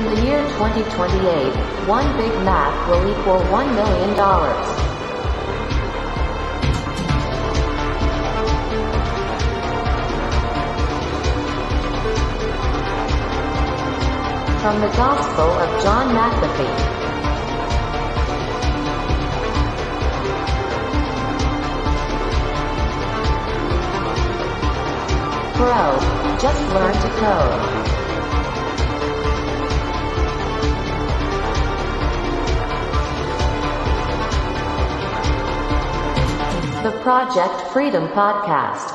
In the year 2028, one Big Mac will equal $1 million. From the Gospel of John McAfee. Bro, just learn to code. The Project Freedom Podcast.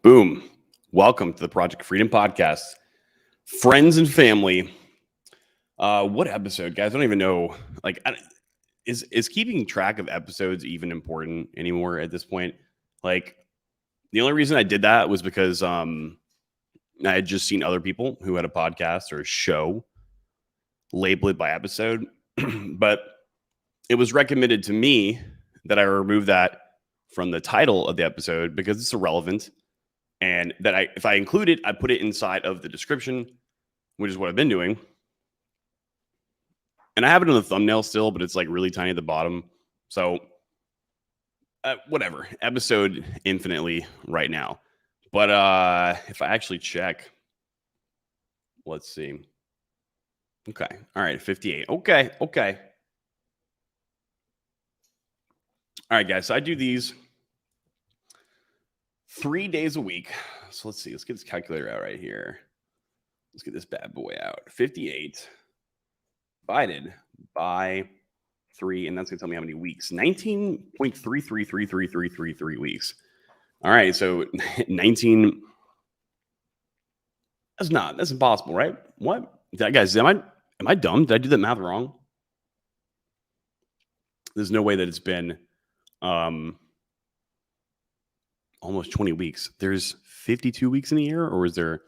Boom. Welcome to the Project Freedom Podcast. Friends and family. What episode, guys? I don't even know. Is keeping track of episodes even important anymore at this point? Like, the only reason I did that was because I had just seen other people who had a podcast or a show label it by episode. But it was recommended to me that I remove that from the title of the episode because it's irrelevant. And that if I include it, I put it inside of the description, which is what I've been doing. And I have it on the thumbnail still, but it's like really tiny at the bottom. So whatever, episode infinitely right now. But if I actually check, let's see. Okay. All right. 58. Okay. All right, guys. So I do these 3 days a week. So let's see. Let's get this calculator out right here. Let's get this bad boy out. 58 divided by 3, and that's going to tell me how many weeks. 19.333333 weeks. All right. So 19. That's impossible, right? What? Guys, am I dumb? Did I do that math wrong? There's no way that it's been almost 20 weeks. There's 52 weeks in a year, or is there?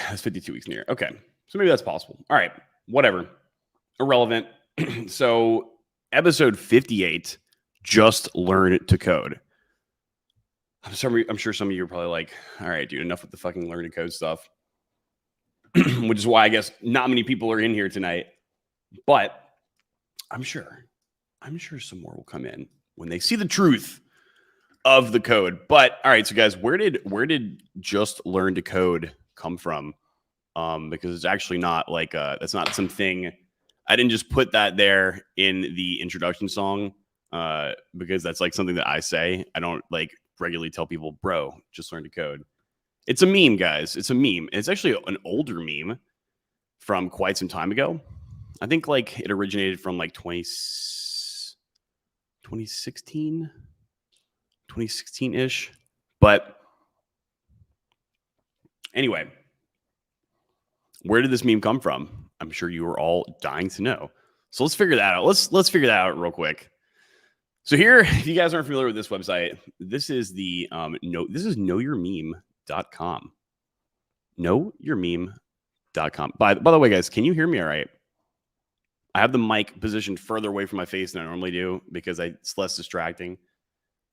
That's 52 weeks in a year. Okay, so maybe that's possible. All right, whatever. Irrelevant. So episode 58, just learn to code. I'm sure some of you are probably like, all right, dude, enough with the fucking learn to code stuff. Which is why I guess not many people are in here tonight. But I'm sure some more will come in when they see the truth of the code. But all right, so guys, where did just learn to code come from? Because it's actually not like that's not something. I didn't just put that there in the introduction song because that's like something that I say. I don't like regularly tell people, bro, just learn to code. It's a meme, guys. It's a meme. It's actually an older meme from quite some time ago. I think like it originated from like 2016-ish. But anyway, where did this meme come from? I'm sure you are all dying to know. So let's figure that out. Let's figure that out real quick. So here, if you guys aren't familiar with this website, this is the knowyourmeme.com. Knowyourmeme.com. By the way, guys, can you hear me all right? I have the mic positioned further away from my face than I normally do because it's less distracting.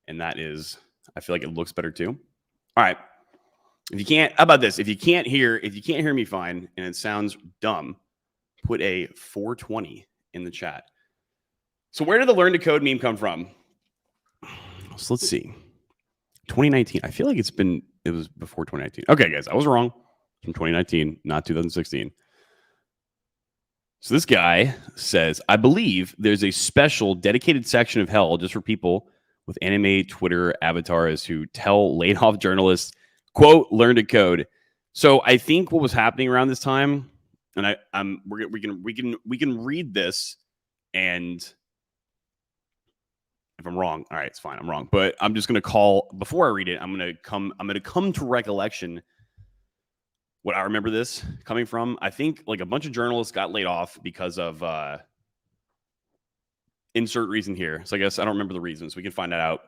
And that is, I feel like it looks better too. All right. If you can't, how about this? If you can't hear me fine and it sounds dumb, put a 420 in the chat. So where did the learn to code meme come from? So let's see. 2019. I feel like it was before 2019. Okay, guys, I was wrong. From 2019, not 2016. So this guy says, I believe there's a special dedicated section of hell just for people with anime Twitter avatars who tell laid off journalists, quote, learn to code. So I think what was happening around this time, and we can read this, and if I'm wrong, all right, it's fine. I'm wrong, but I'm just gonna before I read it. I'm gonna come to recollection what I remember this coming from. I think like a bunch of journalists got laid off because of insert reason here. So I guess I don't remember the reasons. We can find that out.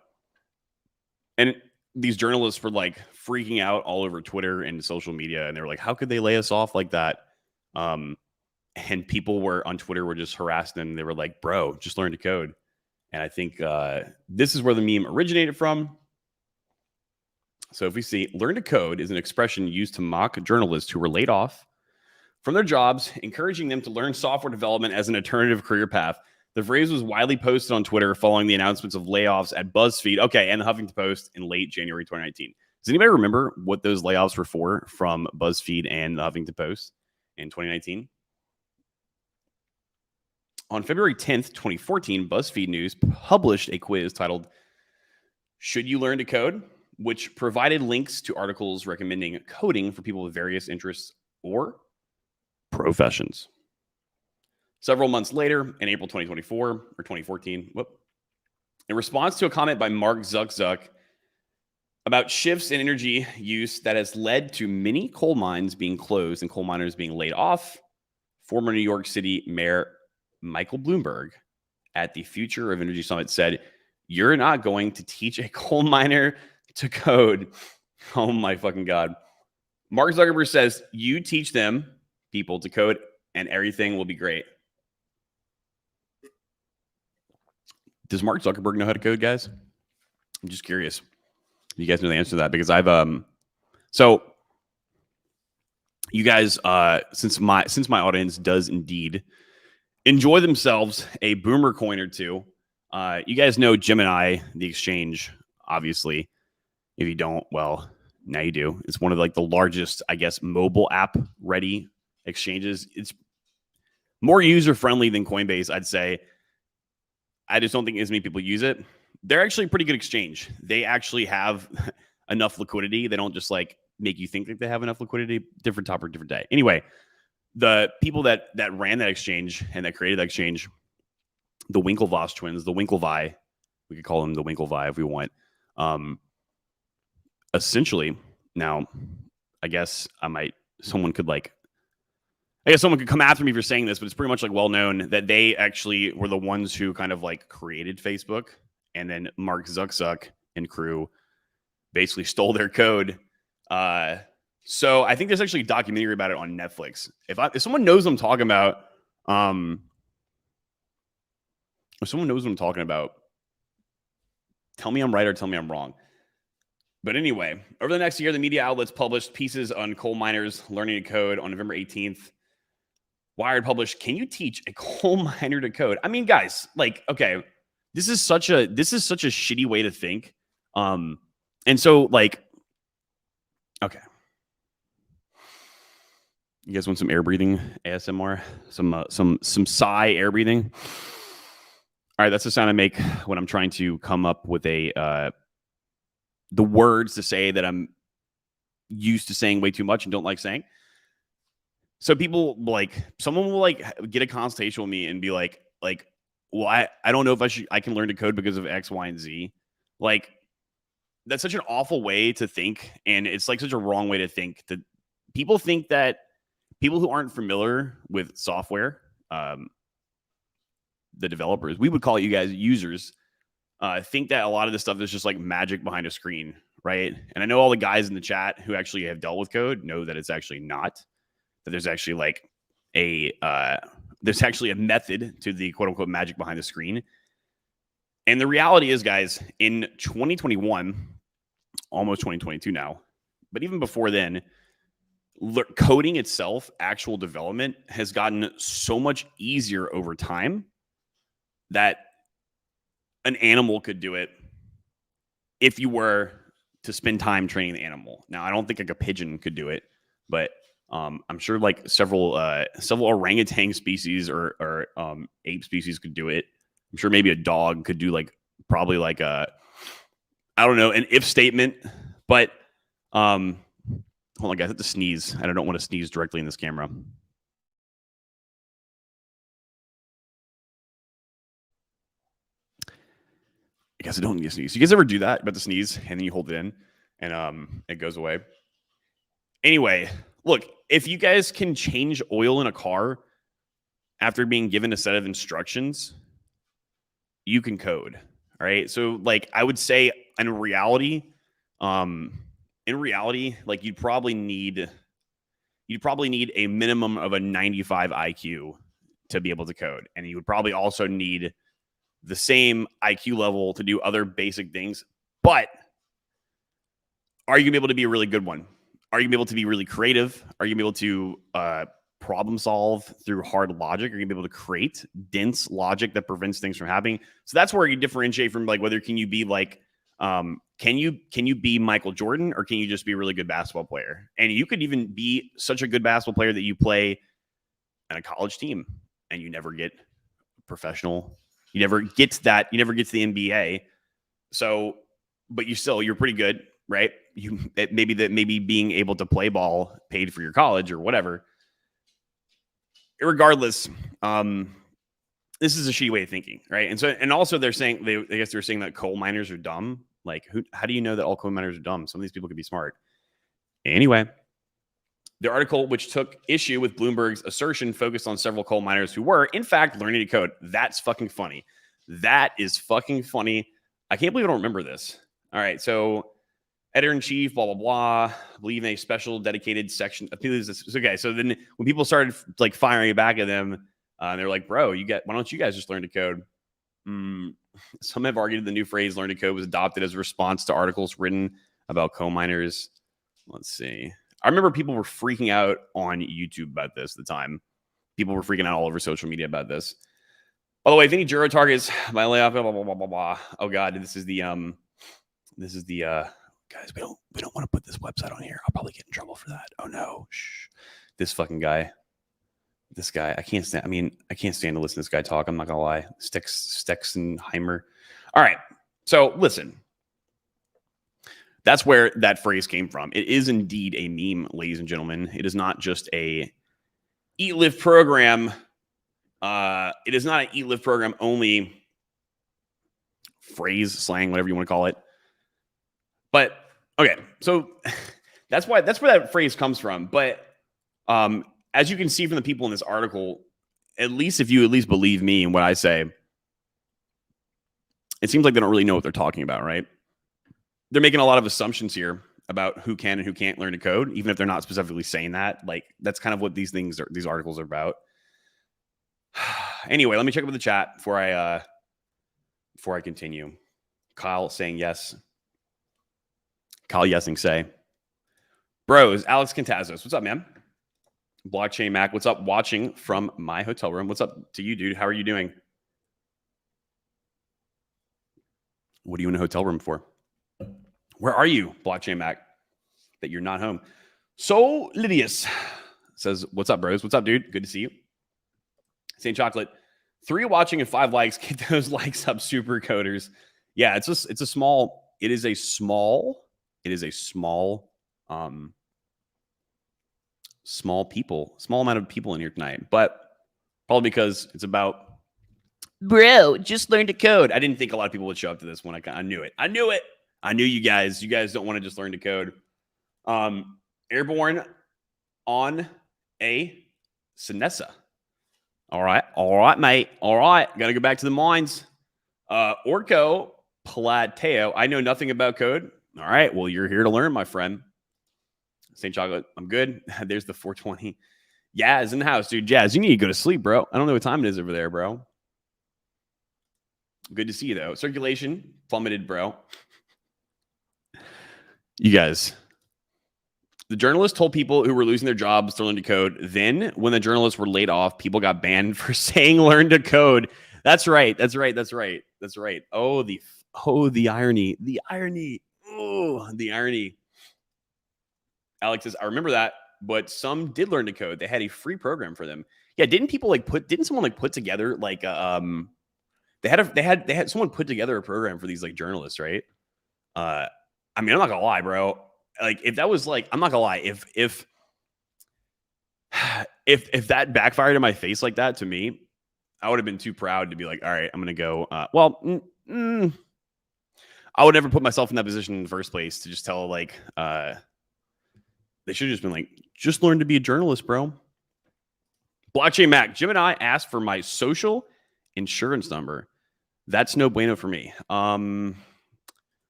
And these journalists were like freaking out all over Twitter and social media, and they were like, "How could they lay us off like that?" And people on Twitter were just harassing them. They were like, "Bro, just learn to code." And I think this is where the meme originated from. So if we see learn to code is an expression used to mock journalists who were laid off from their jobs, encouraging them to learn software development as an alternative career path. The phrase was widely posted on Twitter following the announcements of layoffs at BuzzFeed, and the Huffington Post in late January 2019. Does anybody remember what those layoffs were for from BuzzFeed and the Huffington Post in 2019? On February 10th, 2014, BuzzFeed News published a quiz titled Should You Learn to Code?, which provided links to articles recommending coding for people with various interests or professions. Several months later, in April 2024 or 2014, in response to a comment by Mark Zuckerberg about shifts in energy use that has led to many coal mines being closed and coal miners being laid off, former New York City Mayor Michael Bloomberg at the Future of Energy Summit said, "You're not going to teach a coal miner to code." Oh my fucking God. Mark Zuckerberg says, you teach them, people, to code and everything will be great. Does Mark Zuckerberg know how to code, guys? I'm just curious. You guys know the answer to that because I've so you guys since my audience does indeed enjoy themselves a boomer coin or two, you guys know Gemini, the exchange, obviously. If you don't, well, now you do. It's one of like the largest, I guess, mobile app ready exchanges. It's more user friendly than Coinbase, I'd say. I just don't think as many people use it. They're actually a pretty good exchange. They actually have enough liquidity. They don't just like make you think that they have enough liquidity. Different topic, different day. Anyway, the people that ran that exchange and that created that exchange, the Winklevoss twins, the Winklevi, we could call them the Winklevi if we want. Essentially, now, I guess someone could come after me for saying this, but it's pretty much like well known that they actually were the ones who kind of like created Facebook, and then Mark Zuckerberg and crew basically stole their code. So I think there's actually a documentary about it on Netflix. If someone knows what I'm talking about, tell me I'm right or tell me I'm wrong. But anyway, over the next year, the media outlets published pieces on coal miners learning to code. On November 18th, Wired published, "Can you teach a coal miner to code?" I mean, guys, like, okay, this is such a shitty way to think. And so, like, okay, you guys want some air breathing ASMR? Some sigh air breathing. All right, that's the sound I make when I'm trying to come up with the words to say that I'm used to saying way too much and don't like saying. So people someone will get a consultation with me and be like, well, I don't know if I can learn to code because of X, Y, and Z. Like, that's such an awful way to think. And it's like such a wrong way to think. That people think that people who aren't familiar with software, the developers, we would call you guys users, think that a lot of this stuff is just like magic behind a screen, right? And I know all the guys in the chat who actually have dealt with code know that it's actually not. That there's actually like there's actually a method to the quote unquote magic behind the screen. And the reality is, guys, in 2021, almost 2022 now, but even before then, coding itself, actual development, has gotten so much easier over time that an animal could do it if you were to spend time training the animal. Now, I don't think like a pigeon could do it, but I'm sure like several orangutan species or ape species could do it. I'm sure maybe a dog could do probably an if statement. But hold on, guys, I have to sneeze. I don't want to sneeze directly in this camera. I guess I don't need to sneeze. You guys ever do that? About to sneeze and then you hold it in and it goes away. Anyway, look, if you guys can change oil in a car after being given a set of instructions, you can code. All right. So I would say in reality, you'd probably need a minimum of a 95 IQ to be able to code. And you would probably also need the same IQ level to do other basic things. But Are you going to be able to be a really good one? Are you going to be able to be really creative? Are you going to be able to problem solve through hard logic? Are you going to be able to create dense logic that prevents things from happening? So that's where you differentiate from like whether can you be like can you be Michael Jordan or can you just be a really good basketball player? And you could even be such a good basketball player that you play on a college team and you never get professional. You never get to that. You never get to the NBA. So, but you're pretty good, right? Maybe being able to play ball paid for your college or whatever. Regardless, this is a shitty way of thinking, right? And also they're saying I guess they're saying that coal miners are dumb. Like, how do you know that all coal miners are dumb? Some of these people could be smart. Anyway, the article, which took issue with Bloomberg's assertion, focused on several coal miners who were, in fact, learning to code. That's fucking funny. That is fucking funny. I can't believe I don't remember this. All right, so editor-in-chief, blah, blah, blah, I believe in a special dedicated section. Okay, so then when people started like firing back at them, they're like, bro, why don't you guys just learn to code? Some have argued the new phrase learn to code was adopted as a response to articles written about coal miners. Let's see. I remember people were freaking out on YouTube about this at the time. People were freaking out all over social media about this. By the way, if any Juro targets my layoff, blah, blah, blah, blah, blah. Oh God, this is the guys, we don't want to put this website on here. I'll probably get in trouble for that. Oh no. Shh. This fucking guy. This guy, I can't stand to listen to this guy talk. I'm not gonna lie. Stexenheimer. All right. So listen. That's where that phrase came from. It is indeed a meme, ladies and gentlemen. It is not just a eat live program. It is not an eat live program only phrase, slang, whatever you want to call it. But okay, so that's where that phrase comes from. But as you can see from the people in this article, at least if you believe me and what I say, it seems like they don't really know what they're talking about, right? They're making a lot of assumptions here about who can and who can't learn to code, even if they're not specifically saying that. Like, that's kind of what these articles are about. Anyway, let me check up with the chat before I continue. Kyle saying yes. Kyle yesing say. Bros, Alex Cantazos. What's up, man? Blockchain Mac. What's up? Watching from my hotel room. What's up to you, dude? How are you doing? What are you in a hotel room for? Where are you, Blockchain Mac? That you're not home. So Lydius says, what's up, bros? What's up, dude? Good to see you. St. Chocolate. 3 watching and 5 likes. Get those likes up, super coders. Yeah, it is a small amount of people in here tonight, but probably because it's about, bro, just learn to code. I didn't think a lot of people would show up to this one. I knew it. I knew you guys don't want to just learn to code. Airborne on a Sinessa. All right, mate. All right. Got to go back to the mines. Orco Plateo. I know nothing about code. All right. Well, you're here to learn, my friend. St. Chocolate. I'm good. There's the 420. Jazz in the house, dude. Jazz, you need to go to sleep, bro. I don't know what time it is over there, bro. Good to see you, though. Circulation plummeted, bro. You guys. The journalists told people who were losing their jobs to learn to code. Then, when the journalists were laid off, people got banned for saying learn to code. That's right. Oh, the irony. Oh, the irony. Alex says, I remember that, but some did learn to code. They had a free program for them. Yeah, didn't someone put together like they had someone put together a program for these like journalists, right? I mean, I'm not gonna lie, bro. Like, if that was like, I'm not gonna lie, if that backfired in my face like that to me, I would have been too proud to be like, all right, I'm gonna go. I would never put myself in that position in the first place to just tell like, they should have just been like, just learn to be a journalist, bro. Blockchain Mac, Jim and I asked for my social insurance number. That's no bueno for me.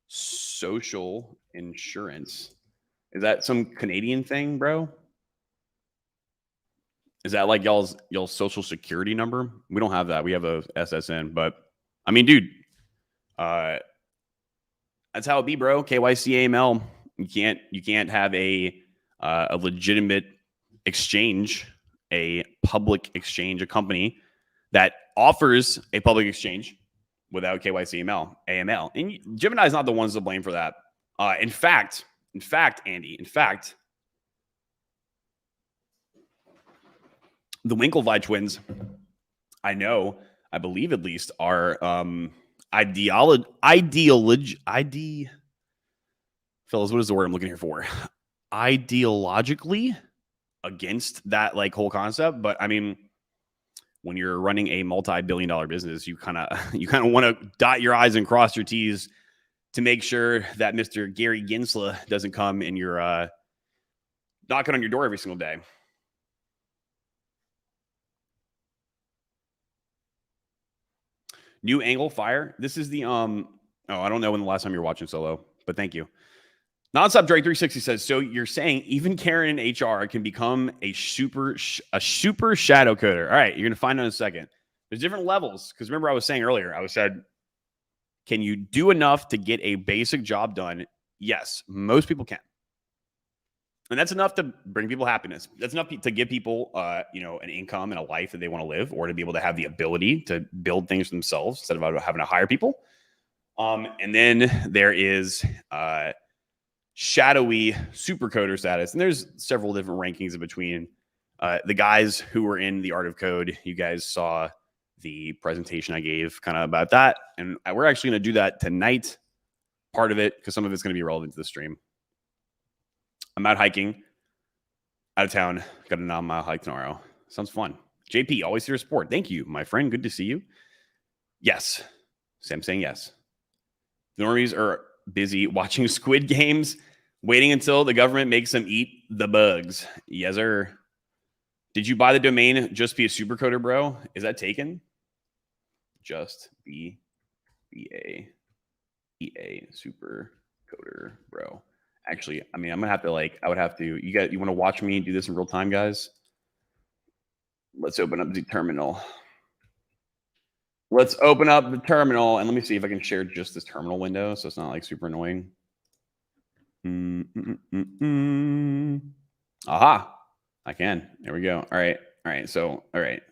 Social insurance. Is that some Canadian thing, bro? Is that like y'all's social security number? We don't have that. We have a SSN, but I mean, dude, that's how it be, bro. KYC AML. You can't have a legitimate exchange, a public exchange, a company that offers a public exchange without KYC AML. And Gemini is not the ones to blame for that. In fact, Andy, the Winklevi twins, I believe at least, are fellas, what is the word I'm looking here for? Ideologically against that like whole concept. But I mean, when you're running a multi-billion-dollar business, you kind of want to dot your I's and cross your T's to make sure that Mr. Gary Gensler doesn't come and you're knocking on your door every single day. New angle fire. This is the I don't know when the last time you were watching Solo, but thank you. Nonstop Drake 360 says, so you're saying even Karen in HR can become a super shadow coder. All right, you're gonna find out in a second. There's different levels, because remember I was saying earlier, I said, can you do enough to get a basic job done? Yes, most people can. And that's enough to bring people happiness. That's enough to give people, an income and a life that they want to live, or to be able to have the ability to build things themselves instead of having to hire people. And then there is shadowy super coder status. And there's several different rankings in between. The guys who were in the Art of Code, you guys saw the presentation I gave kind of about that. And we're actually going to do that tonight, part of it, because some of it's going to be relevant to the stream. I'm out hiking, out of town. Got a 9-mile hike tomorrow. Sounds fun. JP, always here to support. Thank you, my friend. Good to see you. Yes. Sam saying yes. The normies are busy watching Squid Games, waiting until the government makes them eat the bugs. Yes, sir. Did you buy the domain Just Be a Supercoder, bro? Is that taken? Just be a supercoder, bro. Actually, I mean, I'm gonna have to you want to watch me do this in real time, guys? Let's open up the terminal. And let me see if I can share just this terminal window so it's not like super annoying. Aha, I can. There we go. All right. So, all right.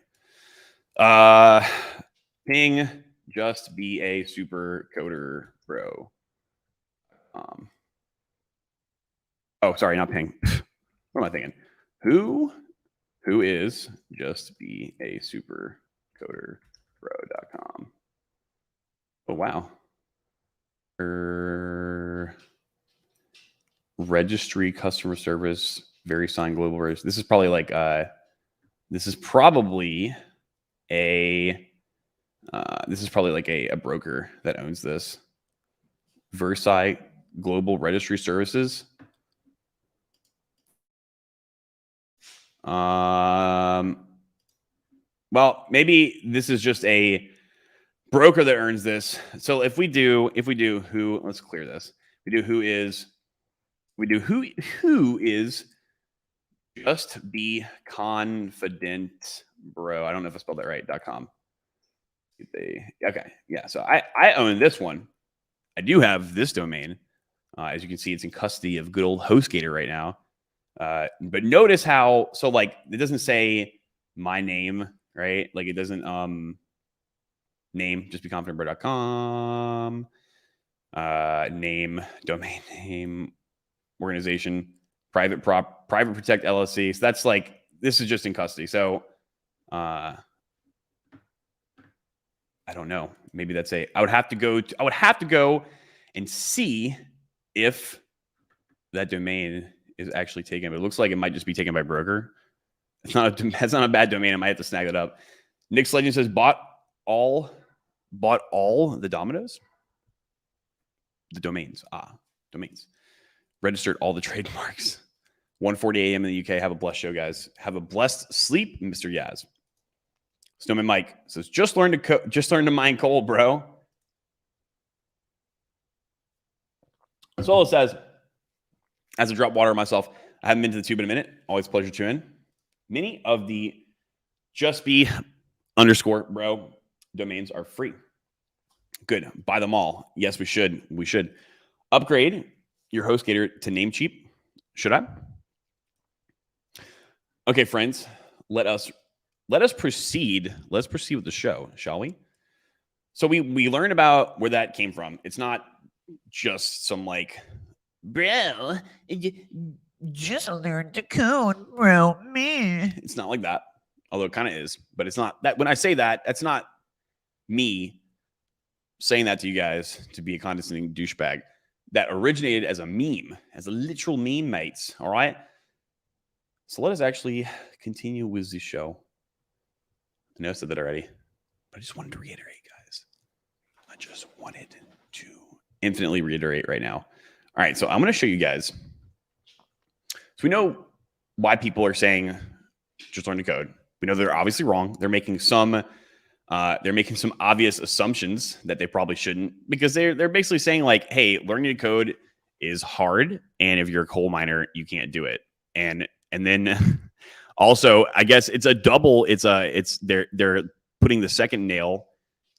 Ping Just Be a Supercoder, bro. Oh, sorry, not ping. What am I thinking? Who is Just Be a Supercoder, bro.com? Oh, wow. Registry, customer service, very signed global registry. This is probably like a broker that owns this. Versailles Global Registry Services. Well, maybe this is just a broker that earns this. So if we do who, let's clear this. We do who is Just Be Confident, bro. I don't know if I spelled that right. .com. Okay, yeah. So I own this one. I do have this domain. As you can see, it's in custody of good old HostGator right now. But notice how, so like it doesn't say my name, right? Like it doesn't name justbeconfidentbro.com, name, domain name, organization, private protect LLC. So that's like, this is just in custody. So I don't know. Maybe that's I would have to go and see if that domain is actually taken, but it looks like it might just be taken by broker. That's not a bad domain. I might have to snag it up. Nick's Legend says bought all the dominoes, the domains. Domains. Registered all the trademarks. 1:40 a.m. in the UK. Have a blessed show, guys. Have a blessed sleep, Mr. Yaz. Snowman Mike says just learn to mine coal, bro. Solo says, as a drop water myself, I haven't been to the tube in a minute. Always a pleasure to tune in. Many of the Just Be _bro domains are free. Good. Buy them all. Yes, we should. Upgrade your HostGator to Namecheap. Should I? Okay, friends, let us proceed. Let's proceed with the show, shall we? So we learned about where that came from. It's not just some like, bro, just learn to code, bro. Me. It's not like that. Although it kind of is, but it's not that. When I say that, that's not me saying that to you guys to be a condescending douchebag. That originated as a meme, as a literal meme, mates. All right. So let us actually continue with the show. I know I said that already, but I just wanted to reiterate, guys. I just wanted to infinitely reiterate right now. All right, so I'm going to show you guys. So we know why people are saying just learn to code. We know they're obviously wrong. They're making some obvious assumptions that they probably shouldn't, because they're basically saying like, hey, learning to code is hard, and if you're a coal miner, you can't do it. And then also, I guess it's a double. They're putting the second nail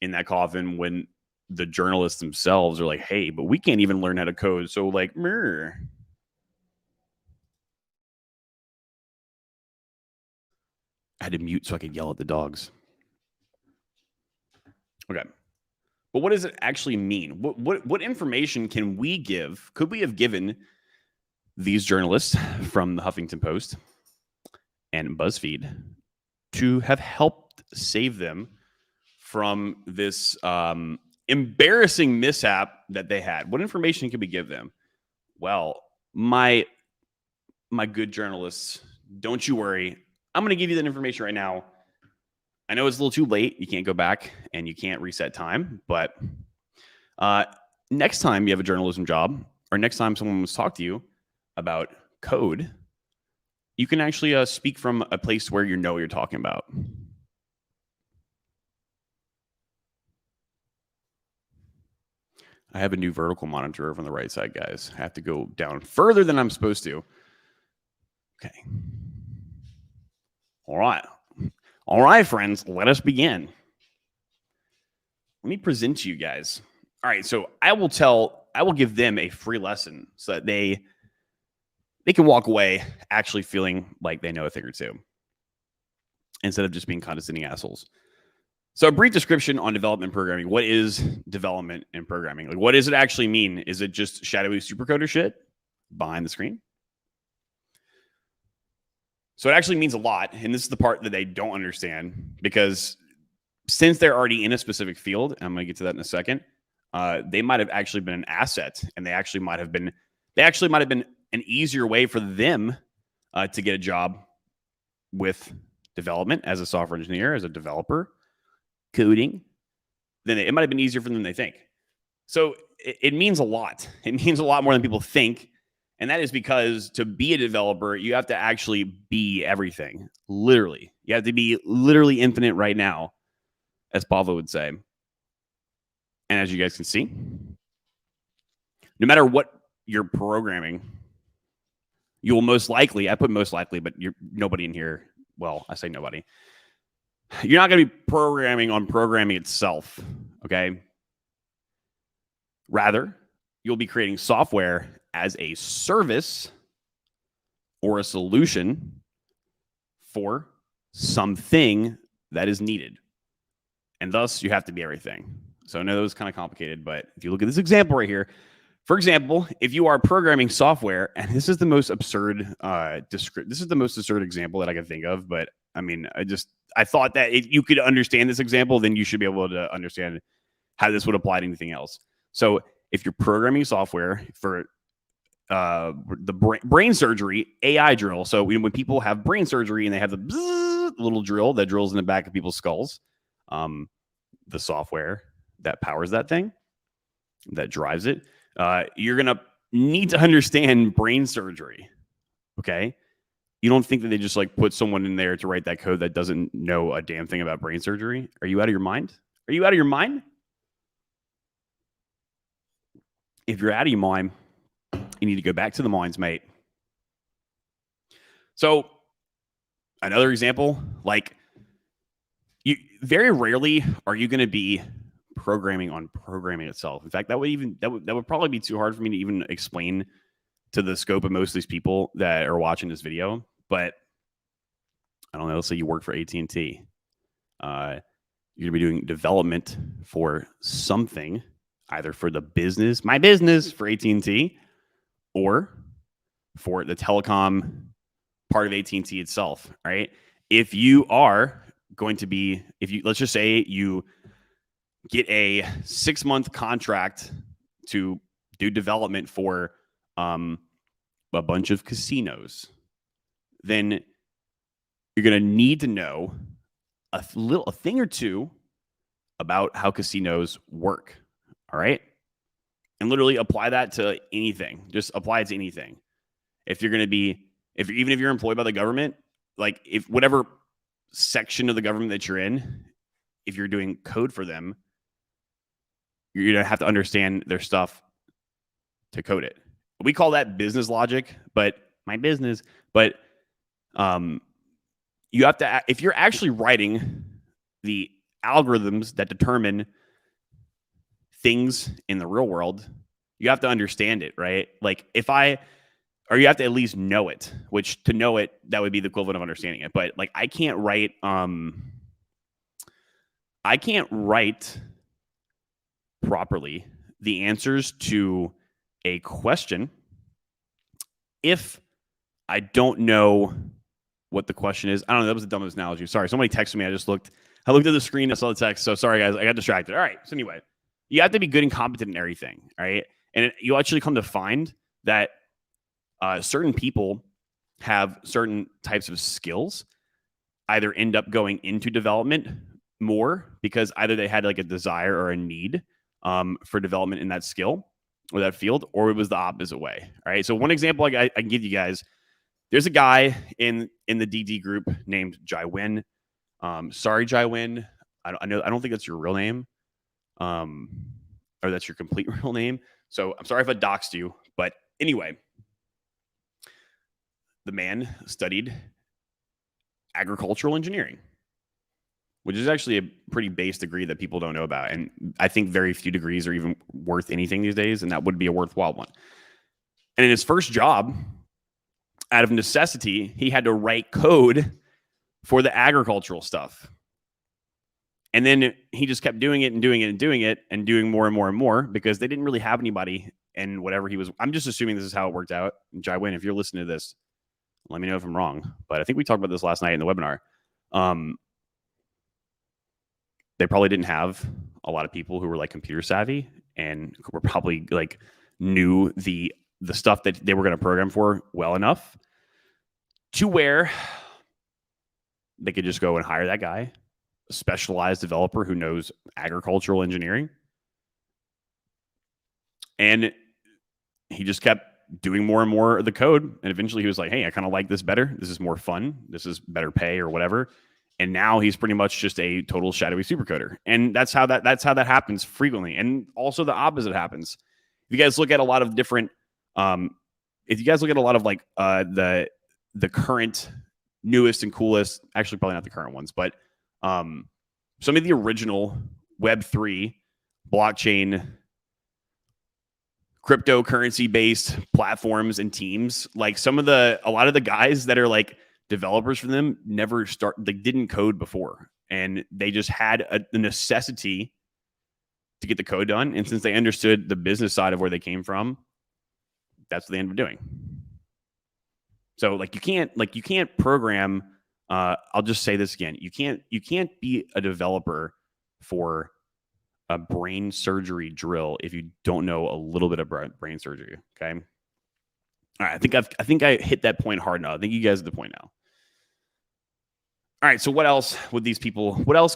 in that coffin when the journalists themselves are like, hey, but we can't even learn how to code. So like, I had to mute so I could yell at the dogs. Okay. But what does it actually mean? What information can we give? Could we have given these journalists from the Huffington Post and BuzzFeed to have helped save them from this embarrassing mishap that they had? What information could we give them? Well, my good journalists, don't you worry. I'm going to give you that information right now. I know it's a little too late. You can't go back and you can't reset time. But next time you have a journalism job, or next time someone wants to talk to you about code, you can actually speak from a place where you know what you're talking about. I have a new vertical monitor over on the right side, guys. I have to go down further than I'm supposed to. Okay. All right. All right, friends, let us begin. Let me present to you guys. All right, so I will give them a free lesson so that they can walk away actually feeling like they know a thing or two, instead of just being condescending assholes. So a brief description on development programming. What is development and programming? Like, what does it actually mean? Is it just shadowy supercoder shit behind the screen? So it actually means a lot. And this is the part that they don't understand, because since they're already in a specific field, and I'm going to get to that in a second, they might have actually been an asset, and they actually might have been an easier way for them to get a job with development as a software engineer, as a developer, coding. Then it might have been easier for them than they think. So it means a lot. It means a lot more than people think. And that is because to be a developer, you have to actually be everything. Literally. You have to be literally infinite right now, as Pavo would say. And as you guys can see, no matter what you're programming, you will most likely, I put most likely, but nobody in here, well, I say nobody. You're not going to be programming on programming itself, okay? Rather, you'll be creating software as a service or a solution for something that is needed. And thus, you have to be everything. So I know that was kind of complicated, but if you look at this example right here, for example, if you are programming software, and this is the most absurd this is the most absurd example that I can think of, but I mean, I thought that if you could understand this example, then you should be able to understand how this would apply to anything else. So if you're programming software for the brain surgery AI drill, so when people have brain surgery and they have the bzzz, little drill that drills in the back of people's skulls, the software that powers that thing, that drives it, you're going to need to understand brain surgery, okay? You don't think that they just like put someone in there to write that code that doesn't know a damn thing about brain surgery? Are you out of your mind? Are you out of your mind? If you're out of your mind, you need to go back to the mines, mate. So another example, like, you very rarely are you going to be programming on programming itself. In fact, that would probably be too hard for me to even explain to the scope of most of these people that are watching this video, but I don't know. Let's say you work for AT&T. You're going to be doing development for something, either for the business, my business for AT&T, or for the telecom part of AT&T itself, right? If you are going to be, let's just say you get a 6-month contract to do development for a bunch of casinos, then you're going to need to know a thing or two about how casinos work. All right. And literally apply that to anything. Just apply it to anything. Even if you're employed by the government, like if whatever section of the government that you're in, if you're doing code for them, you're going to have to understand their stuff to code it. We call that business logic, but you have to, if you're actually writing the algorithms that determine things in the real world, you have to understand it, right? Like you have to at least know it, which to know it, that would be the equivalent of understanding it. But like, I can't write properly the answers to a question if I don't know what the question is. I don't know. That was the dumbest analogy. Sorry. Somebody texted me. I looked at the screen. I saw the text. So sorry, guys. I got distracted. All right. So anyway, you have to be good and competent in everything. Right. And you actually come to find that certain people have certain types of skills, either end up going into development more because either they had like a desire or a need for development in that skill or that field, or it was the opposite way. All right. So one example I can give you guys, there's a guy in the DD group named Jai Win. Sorry, Jai Win. I don't think that's your real name, or that's your complete real name. So I'm sorry if I doxed you, but anyway, the man studied agricultural engineering, which is actually a pretty base degree that people don't know about. And I think very few degrees are even worth anything these days, and that would be a worthwhile one. And in his first job, out of necessity, he had to write code for the agricultural stuff. And then he just kept doing it and doing it and doing it and doing more and more and more because they didn't really have anybody in whatever he was. I'm just assuming this is how it worked out. Jai Win, if you're listening to this, let me know if I'm wrong. But I think we talked about this last night in the webinar. They probably didn't have a lot of people who were like computer savvy and were probably like knew the stuff that they were going to program for well enough to where they could just go and hire that guy, a specialized developer who knows agricultural engineering. And he just kept doing more and more of the code. And eventually he was like, hey, I kind of like this better. This is more fun. This is better pay or whatever. And now he's pretty much just a total shadowy supercoder. And that's how that happens frequently. And also the opposite happens. If you guys look at a lot of different, like the current newest and coolest, actually probably not the current ones, but some of the original Web3 blockchain cryptocurrency based platforms and teams, like a lot of the guys that are like developers for them didn't code before, and they just had the necessity to get the code done. And since they understood the business side of where they came from, that's what they ended up doing. So like you can't program. I'll just say this again. You can't be a developer for a brain surgery drill if you don't know a little bit of brain surgery. Okay. All right. I think I hit that point hard now. I think you guys are the point now. All right. So what else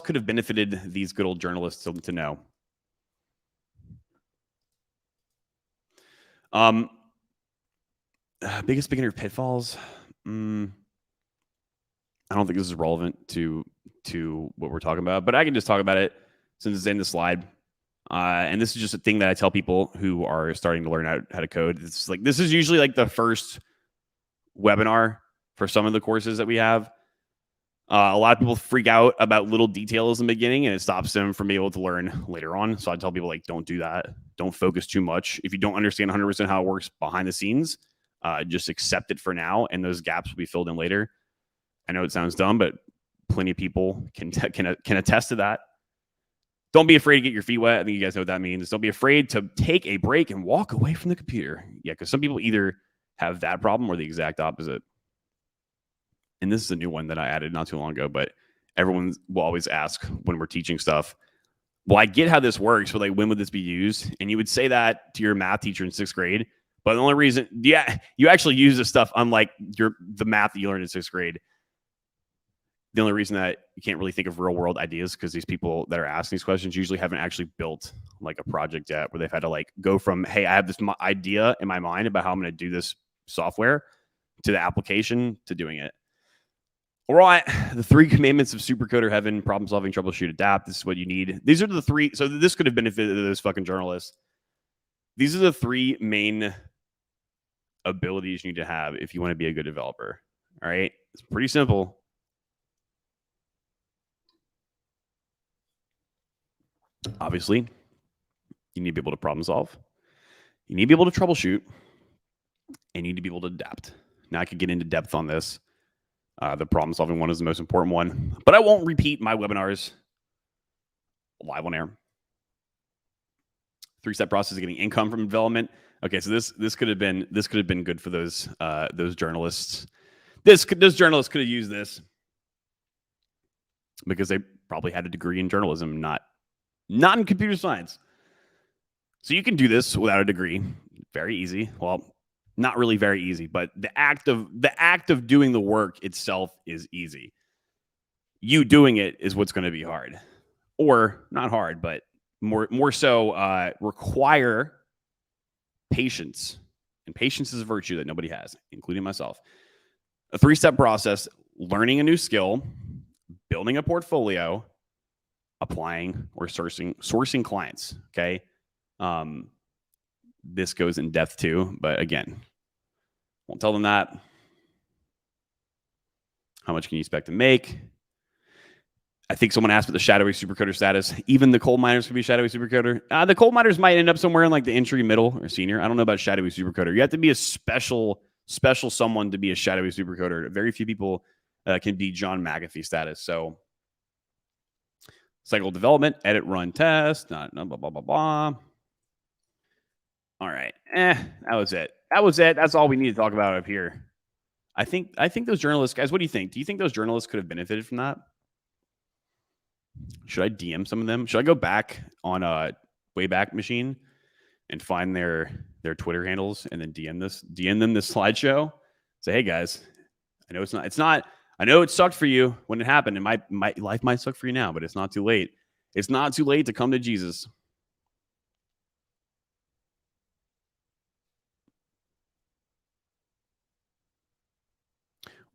could have benefited these good old journalists to know? Biggest beginner pitfalls. I don't think this is relevant to what we're talking about, but I can just talk about it since it's in the slide. And this is just a thing that I tell people who are starting to learn how to code. It's like, this is usually like the first webinar for some of the courses that we have. A lot of people freak out about little details in the beginning, and it stops them from being able to learn later on. So I tell people, like, don't do that. Don't focus too much. If you don't understand 100% how it works behind the scenes, just accept it for now, and those gaps will be filled in later. I know it sounds dumb, but plenty of people can attest to that. Don't be afraid to get your feet wet. I think you guys know what that means. Don't be afraid to take a break and walk away from the computer. Yeah, because some people either have that problem or the exact opposite. And this is a new one that I added not too long ago, but everyone will always ask when we're teaching stuff, well, I get how this works, but like, when would this be used? And you would say that to your math teacher in 6th grade. But the only reason, you actually use this stuff, unlike the math that you learned in 6th grade. The only reason that you can't really think of real world ideas because these people that are asking these questions usually haven't actually built like a project yet where they've had to like go from, hey, I have this idea in my mind about how I'm going to do this software to the application to doing it. All right, the 3 commandments of supercoder heaven: problem solving, troubleshoot, adapt. This is what you need. These are the 3. So this could have benefited those fucking journalists. These are the 3 main abilities you need to have if you want to be a good developer. All right, it's pretty simple. Obviously, you need to be able to problem solve. You need to be able to troubleshoot. And you need to be able to adapt. Now, I could get into depth on this. The problem solving one is the most important one. But I won't repeat my webinars live on air. 3-step process of getting income from development. Okay, so this could have been good for those journalists. Those journalists could have used this because they probably had a degree in journalism, not in computer science. So you can do this without a degree. Very easy. Well, not really very easy, but the act of doing the work itself is easy. You doing it is what's going to be hard, or not hard, but more so require patience. And patience is a virtue that nobody has, including myself. A 3-step process: learning a new skill, building a portfolio, applying or sourcing clients. Okay. This goes in depth too, but again, won't tell them that. How much can you expect to make? I think someone asked about the shadowy supercoder status. Even the coal miners could be shadowy supercoder. The coal miners might end up somewhere in like the entry, middle, or senior. I don't know about shadowy supercoder. You have to be a special someone to be a shadowy supercoder. Very few people can be John McAfee status. So cycle development, edit, run, test, blah, blah, blah, blah, blah. All right. That was it. That's all we need to talk about up here. I think those journalists, guys, what do you think? Do you think those journalists could have benefited from that? Should I DM some of them? Should I go back on a Wayback Machine and find their Twitter handles and then DM them this slideshow? Say, hey guys, I know it's not. I know it sucked for you when it happened, and my life might suck for you now, but it's not too late. It's not too late to come to Jesus.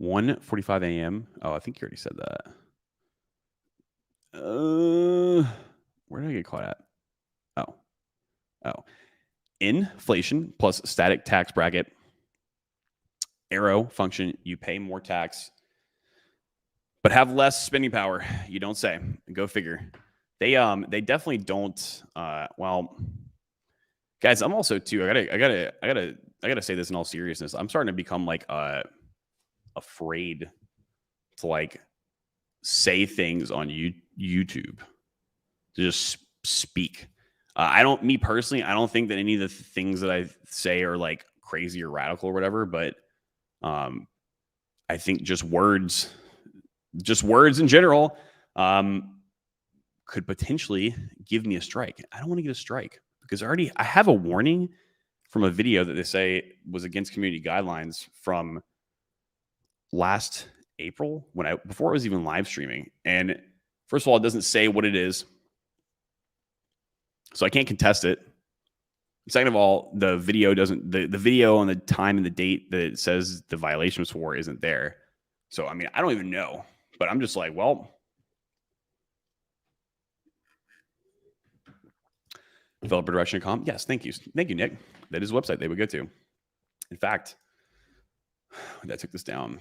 (1:45 a.m.) Oh, I think you already said that. Where did I get caught at? Oh. Inflation plus static tax bracket. Arrow function, you pay more tax, but have less spending power. You don't say. Go figure. They definitely don't. Well, guys, I'm also too. I gotta say this in all seriousness. I'm starting to become like afraid to like say things on YouTube, to just speak. Me personally, I don't think that any of the things that I say are like crazy or radical or whatever, but I think just words in general could potentially give me a strike. I don't want to get a strike because I have a warning from a video that they say was against community guidelines from last April before I was even live streaming. And first of all, it doesn't say what it is, so I can't contest it. Second of all, the video doesn't, the video and the time and the date that it says the violation was for isn't there. So, I mean, I don't even know, but I'm just like, well, developerdirection.com. Yes. Thank you. Thank you, Nick. That is a website they would go to. In fact, I took this down.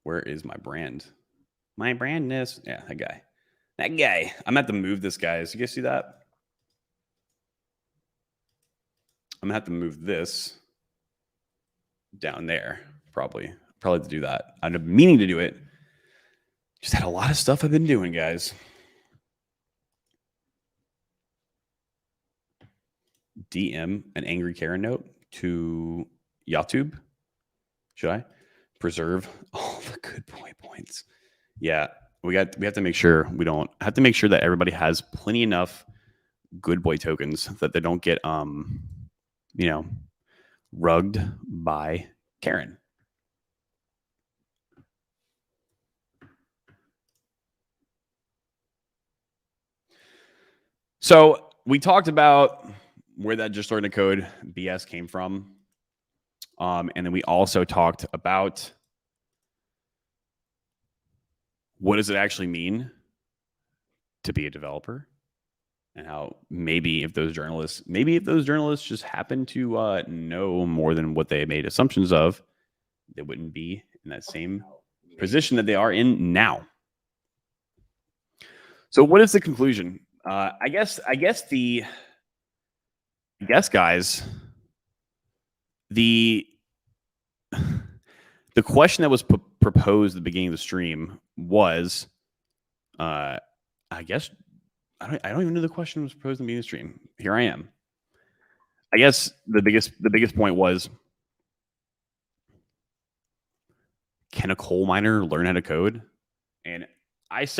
Where is my brand? My brandness. Yeah, that guy. I'm going to have to move this, guys. You guys see that? I'm I'm gonna have to move this down there. Probably to do that. I've been meaning to do it. Just had a lot of stuff I've been doing, guys. DM an angry Karen note to YouTube. Should I preserve all the good boy points? Yeah, we have to make sure we don't have to make sure that everybody has plenty enough good boy tokens that they don't get rugged by Karen. So we talked about where that just learned a code BS came from. And then we also talked about what does it actually mean to be a developer, and how maybe if those journalists just happen to know more than what they made assumptions of, they wouldn't be in that same position that they are in now. So what is the conclusion? I guess, guys, the question that was proposed at the beginning of the stream was, I guess, I don't even know the question was proposed at the beginning of the stream. Here I am. I guess the biggest point was, can a coal miner learn how to code? And I was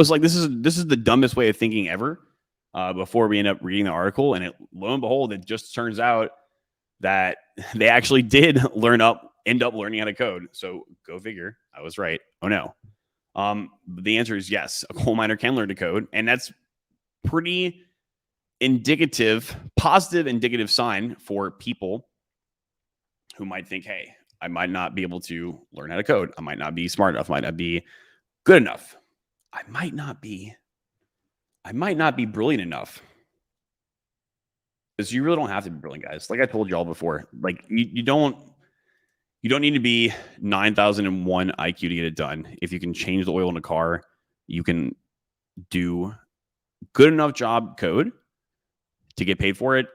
like, this is the dumbest way of thinking ever. Before we end up reading the article, and lo and behold, it just turns out that they actually did end up learning how to code. So go figure. I was right. Oh no. The answer is yes. A coal miner can learn to code, and that's pretty positive indicative sign for people who might think, hey, I might not be able to learn how to code. I might not be smart enough. I might not be good enough. I might not be brilliant enough. Because you really don't have to be brilliant, guys. Like I told y'all before, like you don't need to be 9,001 IQ to get it done. If you can change the oil in a car, you can do good enough job code to get paid for it,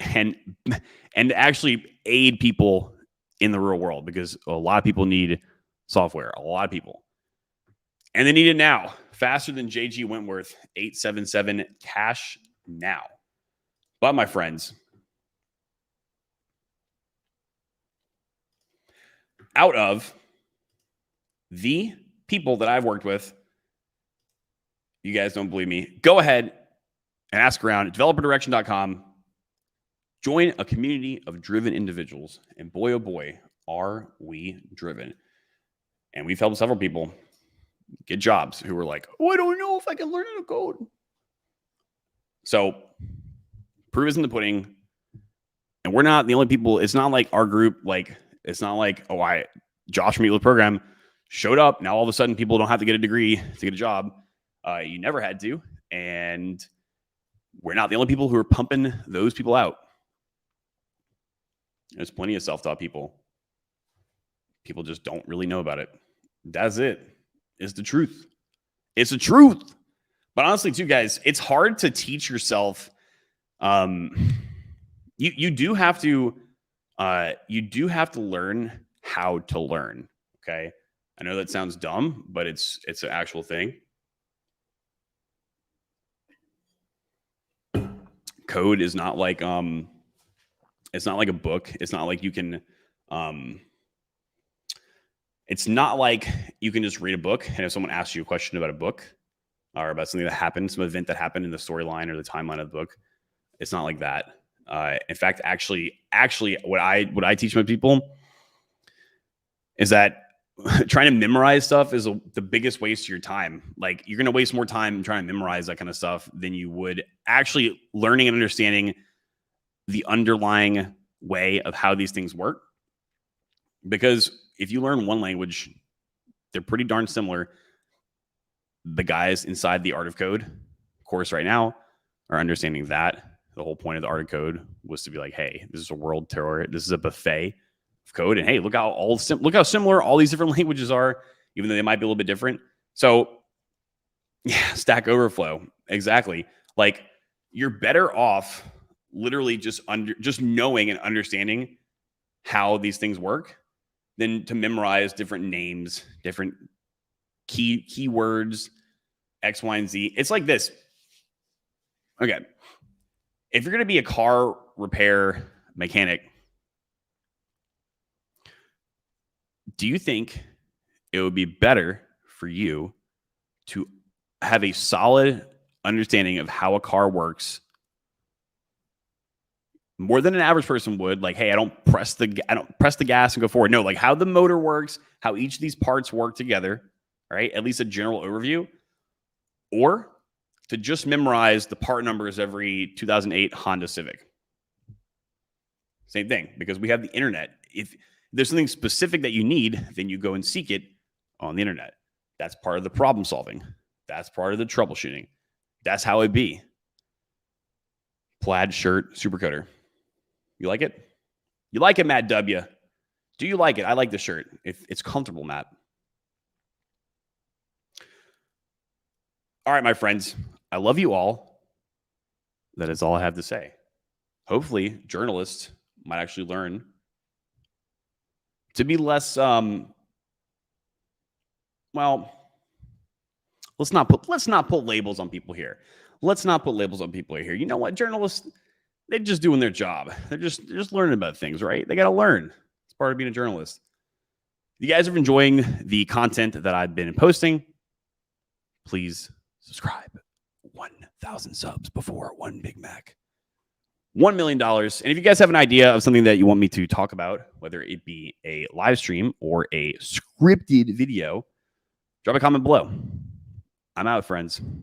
and actually aid people in the real world, because a lot of people need software. A lot of people. And they need it now. Faster than JG Wentworth, 877 cash now. But my friends, out of the people that I've worked with, you guys don't believe me, go ahead and ask around at developerdirection.com. Join a community of driven individuals. And boy, oh boy, are we driven. And we've helped several people get jobs who were like, oh, I don't know if I can learn how to code. So proof is in the pudding. And we're not the only people. It's not like our group, it's not like, Josh from Meatloaf Program showed up. Now all of a sudden people don't have to get a degree to get a job. You never had to. And we're not the only people who are pumping those people out. There's plenty of self-taught people. People just don't really know about it. That's it. It's the truth. It's the truth. But honestly, too, guys, it's hard to teach yourself. You do have to learn how to learn. Okay. I know that sounds dumb, but it's an actual thing. Code is not like it's not like a book. It's not like you can it's not like you can just read a book, and if someone asks you a question about a book or about something that happened, some event that happened in the storyline or the timeline of the book, it's not like that. In fact, actually, what I teach my people is that trying to memorize stuff is the biggest waste of your time. Like, you're going to waste more time trying to memorize that kind of stuff than you would actually learning and understanding the underlying way of how these things work. Because if you learn one language, they're pretty darn similar. The guys inside the Art of Code course right now are understanding that. The whole point of the Art of Code was to be like, hey, this is a world tour. This is a buffet of code. And hey, look how similar all these different languages are, even though they might be a little bit different. So yeah, Stack Overflow. Exactly. Like, you're better off literally just knowing and understanding how these things work than to memorize different names, different keywords, X, Y, and Z. It's like this. Okay. If you're going to be a car repair mechanic, do you think it would be better for you to have a solid understanding of how a car works more than an average person would? Like, hey, I don't press the gas and go forward. No, like how the motor works, how each of these parts work together, right? At least a general overview. Or to just memorize the part numbers every 2008 Honda Civic. Same thing, because we have the internet. If there's something specific that you need, then you go and seek it on the internet. That's part of the problem solving. That's part of the troubleshooting. That's how it be. Plaid shirt, supercoater. You like it? You like it, Matt W. Do you like it? I like the shirt. It's comfortable, Matt. All right, my friends. I love you all. That is all I have to say. Hopefully, journalists might actually learn to be less well, let's not put labels on people here. Let's not put labels on people here. You know what? Journalists, they're just doing their job. They're just learning about things, right? They got to learn. It's part of being a journalist. If you guys are enjoying the content that I've been posting, please subscribe. 1,000 subs before one Big Mac. $1 million. And if you guys have an idea of something that you want me to talk about, whether it be a live stream or a scripted video, drop a comment below. I'm out, friends.